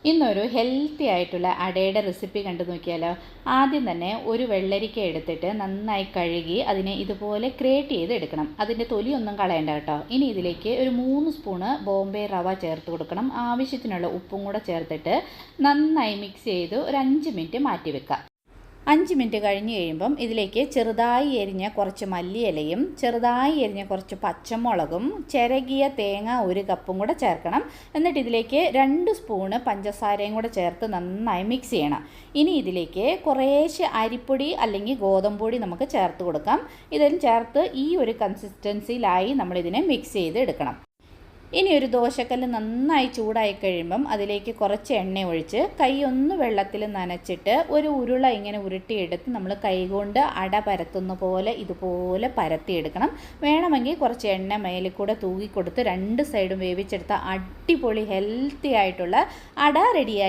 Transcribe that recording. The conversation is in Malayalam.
ഇന്നൊരു ഹെൽത്തി ആയിട്ടുള്ള അടയുടെ റെസിപ്പി കണ്ടു നോക്കിയാലോ. ആദ്യം തന്നെ ഒരു വെള്ളരിക്ക എടുത്തിട്ട് നന്നായി കഴുകി അതിനെ ഇതുപോലെ ഗ്രേറ്റ് ചെയ്ത് എടുക്കണം. അതിൻ്റെ തൊലിയൊന്നും കളയണ്ട കേട്ടോ. ഇനി ഇതിലേക്ക് ഒരു 3 സ്പൂണ് ബോംബെ റവ ചേർത്ത് കൊടുക്കണം. ആവശ്യത്തിനുള്ള ഉപ്പും കൂടെ ചേർത്തിട്ട് നന്നായി മിക്സ് ചെയ്ത് ഒരു 5 മിനിറ്റ് മാറ്റി വെക്കാം. 5 മിനിറ്റ് കഴിഞ്ഞ് കഴിയുമ്പം ഇതിലേക്ക് ചെറുതായി എരിഞ്ഞ കുറച്ച് മല്ലിയിലയും ചെറുതായി എരിഞ്ഞ കുറച്ച് പച്ചമുളകും ചിരകിയ തേങ്ങ 1 കപ്പും കൂടെ ചേർക്കണം. എന്നിട്ട് ഇതിലേക്ക് 2 സ്പൂണ് പഞ്ചസാരയും കൂടെ ചേർത്ത് നന്നായി മിക്സ് ചെയ്യണം. ഇനി ഇതിലേക്ക് കുറേശ്ശെ അരിപ്പൊടി അല്ലെങ്കിൽ ഗോതമ്പ് പൊടി നമുക്ക് ചേർത്ത് കൊടുക്കാം. ഇതിൽ ചേർത്ത് ഈ ഒരു കൺസിസ്റ്റൻസിയിലായി നമ്മളിതിനെ മിക്സ് ചെയ്ത് എടുക്കണം. ഇനി ഒരു ദോശക്കല്ല് നന്നായി ചൂടായി കഴിയുമ്പം അതിലേക്ക് കുറച്ച് എണ്ണ ഒഴിച്ച് കൈ ഒന്ന് വെള്ളത്തിൽ നനച്ചിട്ട് ഒരു ഉരുള ഇങ്ങനെ ഉരുട്ടിയെടുത്ത് നമ്മൾ കൈകൊണ്ട് അട പരത്തുന്ന പോലെ ഇതുപോലെ പരത്തിയെടുക്കണം. വേണമെങ്കിൽ കുറച്ച് എണ്ണ മേലിൽ കൂടെ തൂകിക്കൊടുത്ത് 2 സൈഡും വേവിച്ചെടുത്ത അടിപൊളി ഹെൽത്തി ആയിട്ടുള്ള അട റെഡിയായി.